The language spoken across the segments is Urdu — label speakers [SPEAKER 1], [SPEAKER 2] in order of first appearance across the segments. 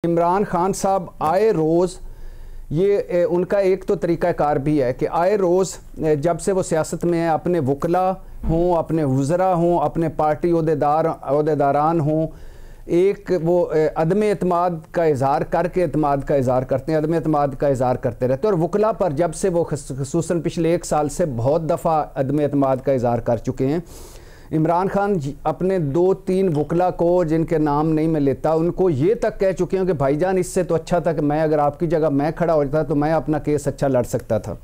[SPEAKER 1] عمران خان صاحب آئے روز یہ ان کا ایک تو طریقہ کار بھی ہے کہ آئے روز جب سے وہ سیاست میں ہیں اپنے وکلا ہوں، اپنے وزراء ہوں، اپنے پارٹی عہدیداران ہوں، ایک وہ عدم اعتماد کا اظہار کر کے اعتماد کا اظہار کرتے ہیں، عدم اعتماد کا اظہار کرتے رہتے ہیں، اور وکلا پر جب سے وہ خصوصاً پچھلے ایک سال سے بہت دفعہ عدم اعتماد کا اظہار کر چکے ہیں۔ عمران خان اپنے 2-3 وکلا کو جن کے نام نہیں میں لیتا ان کو یہ تک کہہ چکے ہیں کہ بھائی جان اس سے تو اچھا تھا کہ میں اگر آپ کی جگہ میں کھڑا ہو جاتا تو میں اپنا کیس اچھا لڑ سکتا تھا۔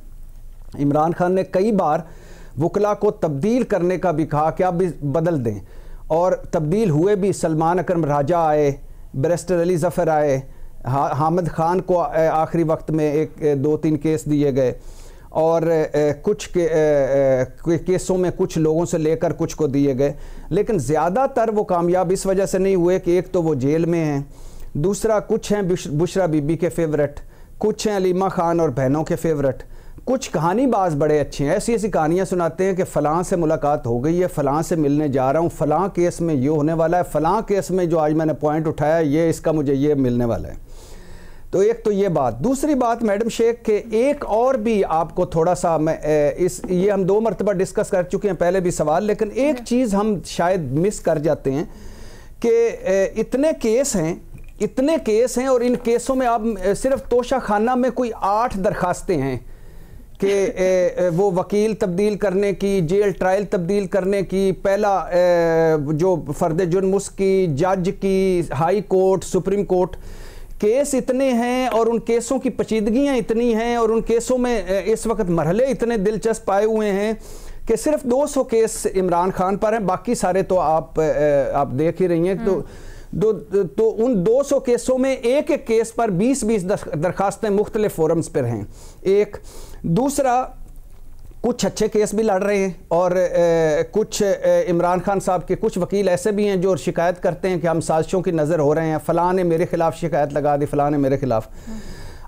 [SPEAKER 1] عمران خان نے کئی بار وکلا کو تبدیل کرنے کا بھی کہا کہ آپ بھی بدل دیں، اور تبدیل ہوئے بھی۔ سلمان اکرم راجہ آئے، بیرسٹر علی ظفر آئے، حامد خان کو آخری وقت میں 2-3 کیس دیے گئے، اور کچھ کیسوں میں کچھ لوگوں سے لے کر کچھ کو دیے گئے، لیکن زیادہ تر وہ کامیاب اس وجہ سے نہیں ہوئے کہ ایک تو وہ جیل میں ہیں، دوسرا کچھ ہیں بشرا بی بی کے فیورٹ، کچھ ہیں علیمہ خان اور بہنوں کے فیورٹ، کچھ کہانی باز بڑے اچھے ہیں، ایسی کہانیاں سناتے ہیں کہ فلاں سے ملاقات ہو گئی ہے، فلاں سے ملنے جا رہا ہوں، فلاں کیس میں یہ ہونے والا ہے، فلاں کیس میں جو آج میں نے پوائنٹ اٹھایا یہ اس کا مجھے یہ ملنے والا ہے۔ تو ایک تو یہ بات۔ دوسری بات میڈم شیخ کہ ایک اور بھی آپ کو تھوڑا سا یہ ہم 2 مرتبہ ڈسکس کر چکے ہیں پہلے بھی سوال، لیکن ایک چیز ہم شاید مس کر جاتے ہیں کہ اتنے کیس ہیں اور ان کیسوں میں آپ صرف توشہ خانہ میں کوئی 8 درخواستیں ہیں کہ وہ وکیل تبدیل کرنے کی، جیل ٹرائل تبدیل کرنے کی، پہلا جو فرد جرم اس کی، جج کی، high court, supreme court, case اتنے ہیں اور ان کیسوں کی پیچیدگیاں اتنی ہیں اور ان کیسوں میں اس وقت مرحلے اتنے دلچسپ آئے ہوئے ہیں کہ صرف 200 کیس عمران خان پر ہیں، باقی سارے تو آپ دیکھ ہی رہی ہیں۔ تو ان 200 کیسوں میں ایک کیس پر 20 درخواستیں مختلف فورمز پر ہیں۔ ایک دوسرا، کچھ اچھے کیس بھی لڑ رہے ہیں اور کچھ عمران خان صاحب کے کچھ وکیل ایسے بھی ہیں جو شکایت کرتے ہیں کہ ہم سازشوں کی نظر ہو رہے ہیں، فلاں نے میرے خلاف شکایت لگا دی، فلاں نے میرے خلاف۔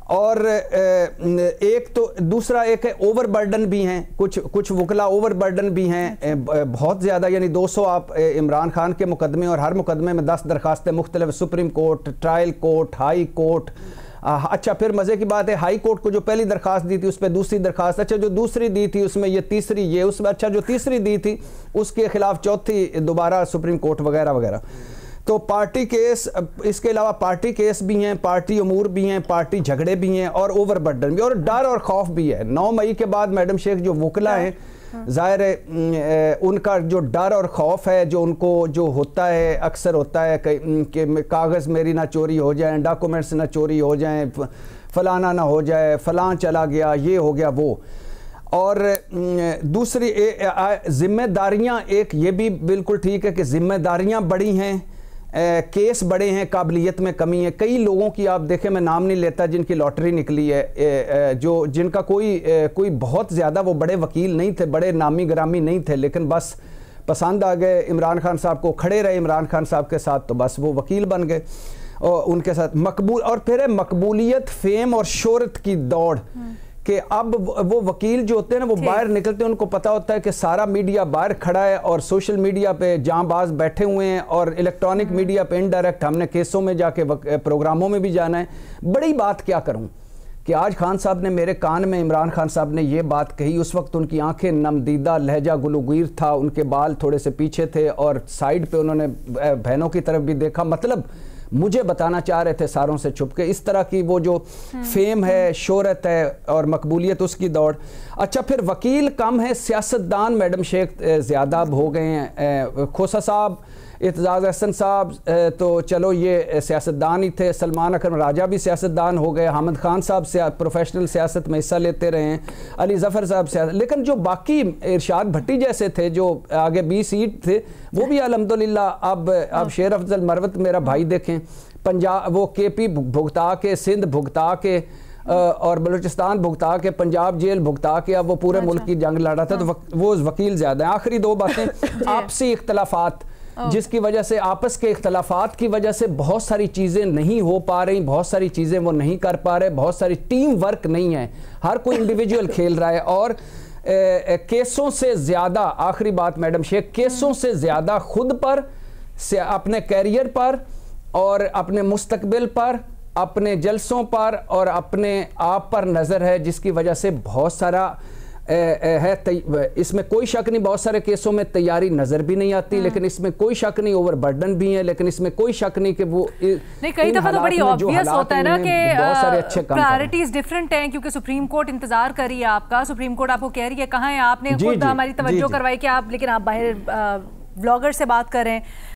[SPEAKER 1] اور ایک تو دوسرا ایک ہے اوور برڈن بھی ہیں، کچھ وکلا اوور برڈن بھی ہیں بہت زیادہ، یعنی 200 آپ عمران خان کے مقدمے اور ہر مقدمے میں 10 درخواستیں مختلف، supreme court, trial court, high court. اچھا پھر مزے کی بات ہے ہائی کورٹ کو جو پہلی درخواست دی تھی اس پہ دوسری درخواست، اچھا جو دوسری دی تھی اس میں یہ تیسری، یہ اس میں، اچھا جو تیسری دی تھی اس کے خلاف چوتھی دوبارہ سپریم کورٹ وغیرہ وغیرہ۔ تو پارٹی کیس، اس کے علاوہ پارٹی کیس بھی ہیں، پارٹی امور بھی ہیں، پارٹی جھگڑے بھی ہیں اور اوور برڈن بھی، اور ڈر اور خوف بھی ہے۔ 9 مئی کے بعد میڈم شیخ جو وکلا ہیں ظاہر ہے ان کا جو ڈر اور خوف ہے جو ان کو جو ہوتا ہے، اکثر ہوتا ہے کہ کاغذ میری نہ چوری ہو جائیں، ڈاکومنٹس نہ چوری ہو جائیں، فلانا نہ ہو جائے، فلاں چلا گیا، یہ ہو گیا وہ۔ اور دوسری ذمہ داریاں، ایک یہ بھی بالکل ٹھیک ہے کہ ذمہ داریاں بڑی ہیں، کیس بڑے ہیں، قابلیت میں کمی ہے۔ کئی لوگوں کی آپ دیکھیں، میں نام نہیں لیتا، جن کی لاٹری نکلی ہے، جن کا کوئی بہت زیادہ وہ بڑے وکیل نہیں تھے، بڑے نامی گرامی نہیں تھے، لیکن بس پسند آ گئے عمران خان صاحب کو، کھڑے رہے عمران خان صاحب کے ساتھ تو بس وہ وکیل بن گئے اور ان کے ساتھ مقبول۔ اور پھر ہے مقبولیت، فیم اور شہرت کی دوڑ کہ اب وہ وکیل جو ہوتے ہیں نا وہ باہر نکلتے ہیں، ان کو پتا ہوتا ہے کہ سارا میڈیا باہر کھڑا ہے اور سوشل میڈیا پہ جاں باز بیٹھے ہوئے ہیں اور الیکٹرانک میڈیا پہ انڈائریکٹ ہم نے کیسوں میں جا کے پروگراموں میں بھی جانا ہے۔ بڑی بات کیا کروں کہ آج خان صاحب نے میرے کان میں، عمران خان صاحب نے یہ بات کہی، اس وقت ان کی آنکھیں نمدیدہ، لہجہ گلوگیر تھا، ان کے بال تھوڑے سے پیچھے تھے اور سائیڈ پہ انہوں نے بہنوں کی طرف بھی دیکھا، مطلب مجھے بتانا چاہ رہے تھے ساروں سے چھپ کے۔ اس طرح کی وہ جو فیم ہے، شہرت ہے اور مقبولیت، اس کی دوڑ۔ اچھا پھر وکیل کم ہے، سیاستدان میڈم شیخ زیادہ اب ہو گئے ہیں۔ کھوسا صاحب، اعتزاز احسن صاحب تو چلو یہ سیاستدان ہی تھے، سلمان اکرم راجہ بھی سیاستدان ہو گئے، حامد خان صاحب پروفیشنل سیاست میں حصہ لیتے رہے ہیں، علی ظفر صاحب سیاست، لیکن جو باقی ارشاد بھٹی جیسے تھے جو آگے 20 سیٹ تھے وہ بھی الحمدللہ اب شیر افضل مروت میرا بھائی دیکھیں، پنجاب وہ کے پی بھگتا کے، سندھ بھگتا کے اور بلوچستان بھگتا کے، پنجاب جیل بھگتا کے، اب وہ پورے ملک کی جنگ لڑ رہا تھا، تو وہ وکیل زیادہ ہیں۔ آخری 2 باتیں، آپسی اختلافات، جس کی وجہ سے آپس کے اختلافات کی وجہ سے بہت ساری چیزیں نہیں ہو پا رہی، بہت ساری چیزیں وہ نہیں کر پا رہے، بہت ساری ٹیم ورک نہیں ہے، ہر کوئی انڈیویجول کھیل رہا ہے۔ اور کیسوں سے زیادہ، آخری بات میڈم شیخ، کیسوں سے زیادہ خود پر، اپنے کیریئر پر اور اپنے مستقبل پر اپنے جلسوں پر اور اپنے آپ پر نظر ہے، جس کی وجہ سے بہت سارا ہے، اس میں کوئی شک نہیں بہت سارے کیسوں میں تیاری نظر بھی نہیں آتی، لیکن اس میں کوئی شک نہیں اوور برڈن بھی ہے، لیکن اس میں کوئی شک نہیں کہ وہ
[SPEAKER 2] نہیں، کئی دفعہ تو بڑی آبویس ہوتا ہے نا کہ پرائرٹیز ڈیفرنٹ ہیں، کیونکہ سپریم کورٹ انتظار کر رہی ہے آپ کا، سپریم کورٹ آپ کو کہہ رہی ہے کہاں ہیں، آپ نے خود ہماری توجہ کروائی کہ آپ، لیکن آپ باہر بلاگر سے بات کر رہے ہیں،